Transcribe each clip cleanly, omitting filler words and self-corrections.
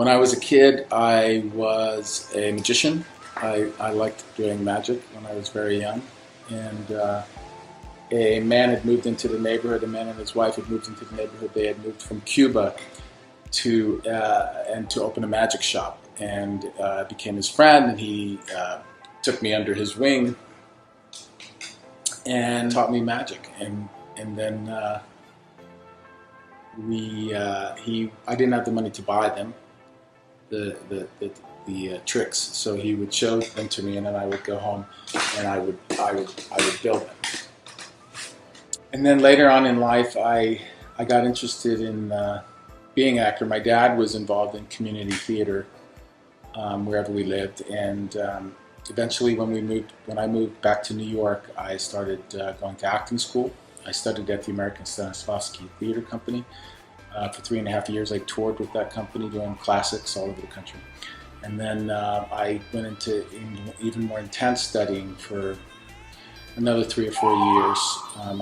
When I was a kid, I was a magician. I liked doing magic when I was very young. And a man had moved into the neighborhood. A man and his wife had moved into the neighborhood. They had moved from Cuba to open a magic shop. And I became his friend, and he took me under his wing and taught me magic. And then I didn't have the money to buy them, the tricks, so he would show them to me, and then I would go home and I would build them. And then later on in life, I got interested in being an actor. My dad was involved in community theater wherever we lived, and eventually when I moved back to New York, I started going to acting school. I studied at the American Stanislavski Theater Company. For 3.5 years, I toured with that company doing classics all over the country. And then I went into even more intense studying for another 3 or 4 years.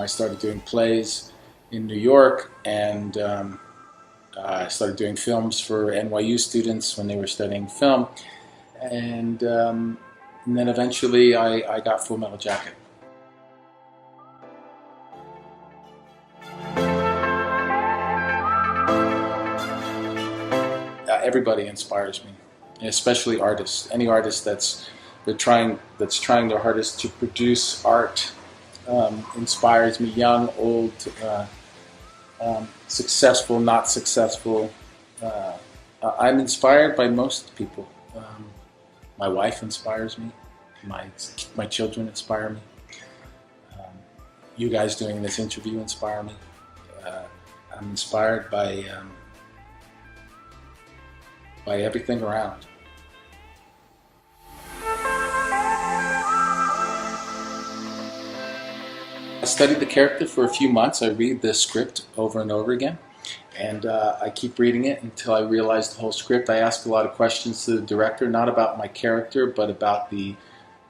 I started doing plays in New York, and I started doing films for NYU students when they were studying film. And then eventually I got Full Metal Jacket. Everybody inspires me, especially artists. Any artist that's trying their hardest to produce art inspires me. Young, old, successful, not successful. I'm inspired by most people. My wife inspires me. My children inspire me. You guys doing this interview inspire me. I'm inspired by everything around. I studied the character for a few months. I read the script over and over again, and I keep reading it until I realize the whole script. I ask a lot of questions to the director, not about my character, but about the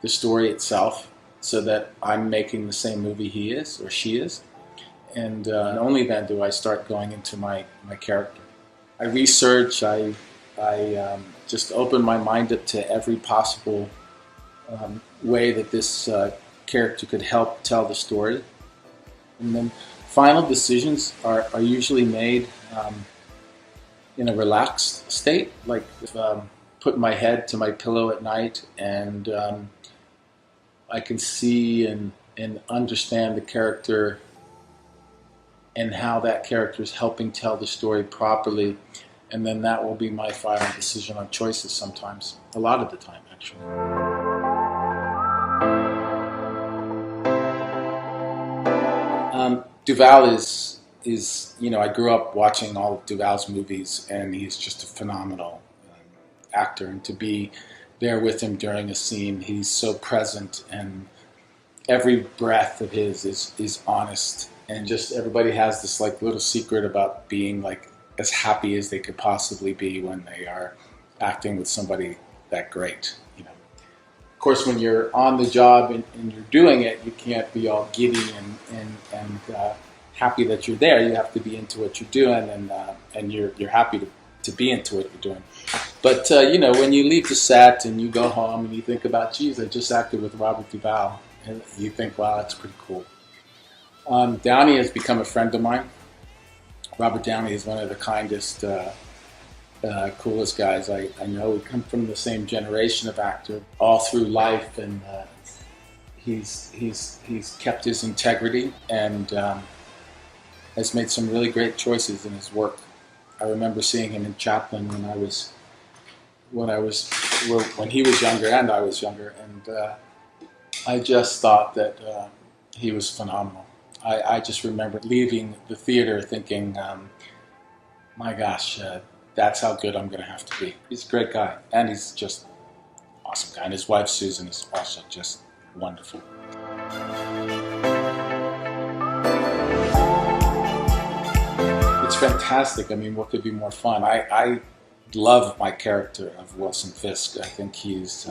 story itself, so that I'm making the same movie he is or she is. And only then do I start going into my character. I research, I just open my mind up to every possible way that this character could help tell the story. And then final decisions are usually made in a relaxed state, like putting my head to my pillow at night, and I can see and understand the character and how that character is helping tell the story properly. And then that will be my final decision on choices sometimes. A lot of the time, actually. Duvall is I grew up watching all of Duvall's movies, and he's just a phenomenal actor. And to be there with him during a scene, he's so present, and every breath of his is honest. And just everybody has this like little secret about being like as happy as they could possibly be when they are acting with somebody that great. Of course, when you're on the job and you're doing it, you can't be all giddy and happy that you're there. You have to be into what you're doing, and you're happy to be into what you're doing. But when you leave the set and you go home and you think about, geez, I just acted with Robert Duvall, and you think, wow, that's pretty cool. Downey has become a friend of mine. Robert Downey is one of the kindest, coolest guys I know. We come from the same generation of actor all through life, and he's kept his integrity and has made some really great choices in his work. I remember seeing him in Chaplin when he was younger and I was younger, and I just thought that he was phenomenal. I just remember leaving the theater thinking, my gosh, that's how good I'm going to have to be. He's a great guy, and he's just an awesome guy. And his wife, Susan, is also just wonderful. It's fantastic. I mean, what could be more fun? I love my character of Wilson Fisk. I think he's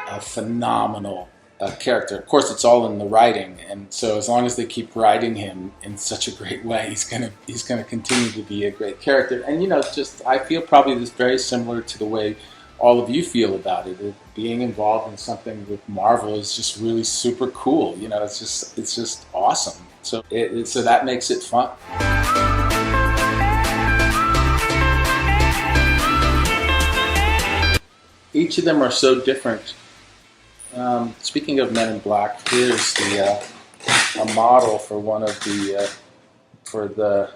a phenomenal a character. Of course, it's all in the writing, and so as long as they keep writing him in such a great way, he's gonna continue to be a great character. And just I feel probably this very similar to the way all of you feel about it. Being involved in something with Marvel is just really super cool. It's just awesome. So so that makes it fun. Each of them are so different. Speaking of Men in Black, here's a model for one of for the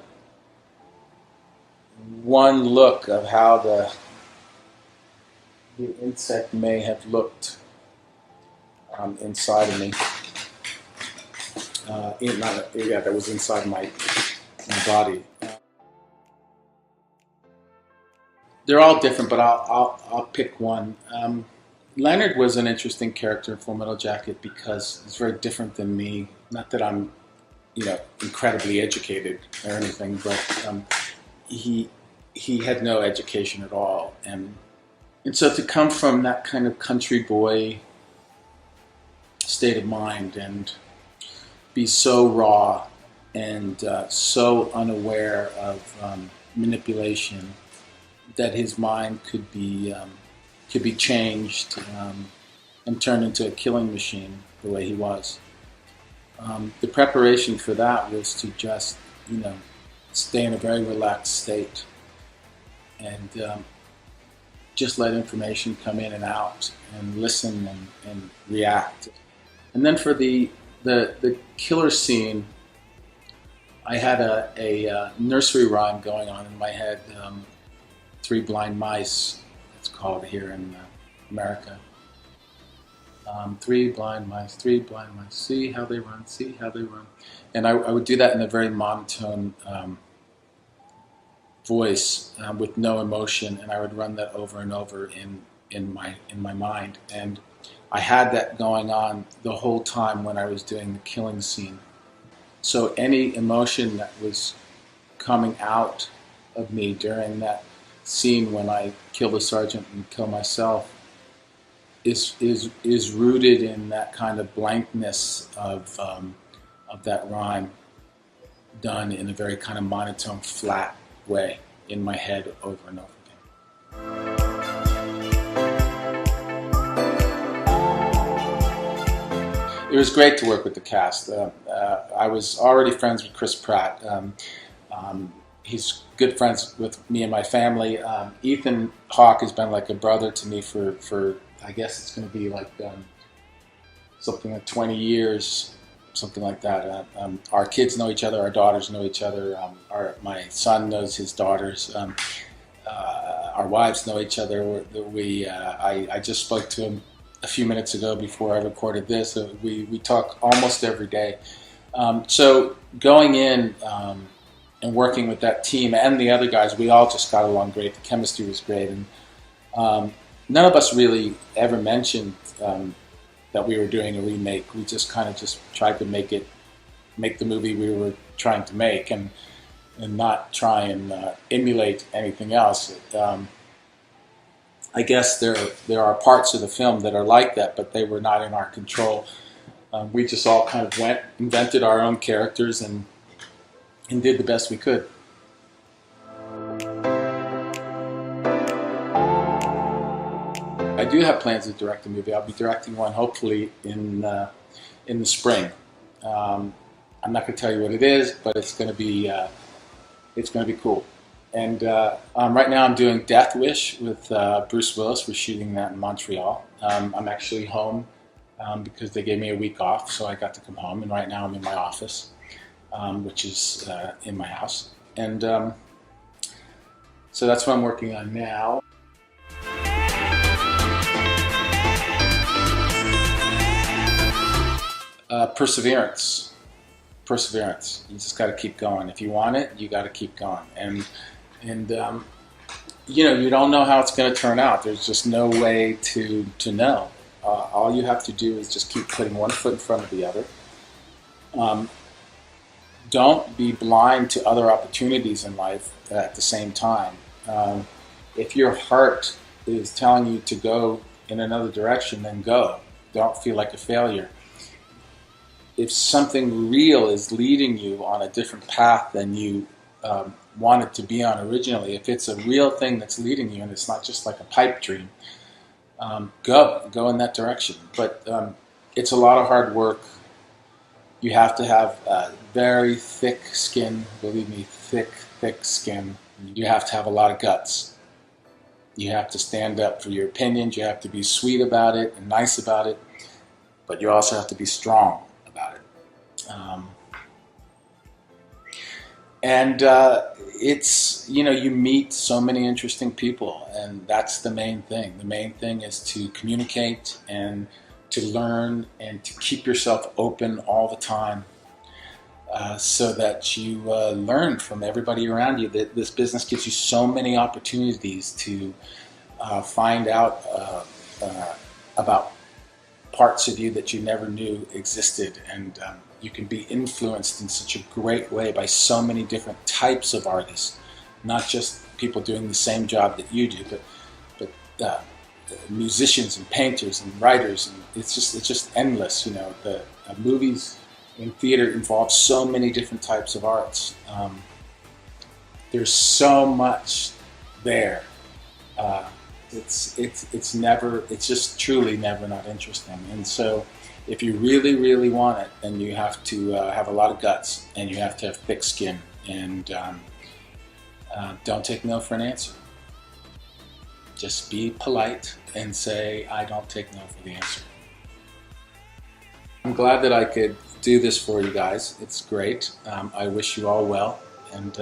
one look of how the insect may have looked inside of me. That was inside my body. They're all different, but I'll pick one. Leonard was an interesting character in Full Metal Jacket because he's very different than me. Not that I'm, incredibly educated or anything, but he had no education at all, and so to come from that kind of country boy state of mind and be so raw and so unaware of manipulation that his mind could be changed and turned into a killing machine the way he was. The preparation for that was to just, stay in a very relaxed state and just let information come in and out and listen and react. And then for the killer scene, I had a nursery rhyme going on in my head. Three Blind Mice, it's called here in America. Three blind mice, see how they run, see how they run. And I would do that in a very monotone voice with no emotion, and I would run that over and over in my mind. And I had that going on the whole time when I was doing the killing scene. So any emotion that was coming out of me during that scene when I kill the sergeant and kill myself is rooted in that kind of blankness of that rhyme, done in a very kind of monotone, flat way in my head over and over again. It was great to work with the cast. I was already friends with Chris Pratt. He's good friends with me and my family. Ethan Hawke has been like a brother to me for I guess it's going to be like something like 20 years, something like that. Our kids know each other, our daughters know each other, my son knows his daughters, our wives know each other. I just spoke to him a few minutes ago before I recorded this. We talk almost every day. So going in and working with that team and the other guys, we all just got along great. The chemistry was great, and none of us really ever mentioned that we were doing a remake. We just kind of tried to make the movie we were trying to make, and not try and emulate anything else. I guess there are parts of the film that are like that, but they were not in our control. We just all kind of invented our own characters and did the best we could. I do have plans to direct a movie. I'll be directing one hopefully in the spring. I'm not going to tell you what it is, but it's going to be cool. And right now I'm doing Death Wish with Bruce Willis. We're shooting that in Montreal. I'm actually home because they gave me a week off, so I got to come home. And right now I'm in my office, which is in my house. And so that's what I'm working on now. Perseverance. You just got to keep going. If you want it, you got to keep going. And you don't know how it's going to turn out. There's just no way to know. All you have to do is just keep putting one foot in front of the other. Don't be blind to other opportunities in life at the same time. If your heart is telling you to go in another direction, then go. don't feel like a failure. If something real is leading you on a different path than you wanted to be on originally, if it's a real thing that's leading you and it's not just like a pipe dream, go in that direction. But it's a lot of hard work. You have to have very thick skin, believe me, thick skin. You have to have a lot of guts. You have to stand up for your opinions. You have to be sweet about it and nice about it. But you also have to be strong about it. It's, you meet so many interesting people, and that's the main thing. The main thing is to communicate and to learn and to keep yourself open all the time, so that you learn from everybody around you. That this business gives you so many opportunities to find out about parts of you that you never knew existed, and you can be influenced in such a great way by so many different types of artists, not just people doing the same job that you do, but musicians and painters and writers, and it's just endless. The movies and theater involve so many different types of arts. There's so much there. It's just truly never not interesting. And so if you really, really want it, then you have to have a lot of guts, and you have to have thick skin, and don't take no for an answer. Just be polite and say, I don't take no for the answer. I'm glad that I could do this for you guys. It's great. I wish you all well, and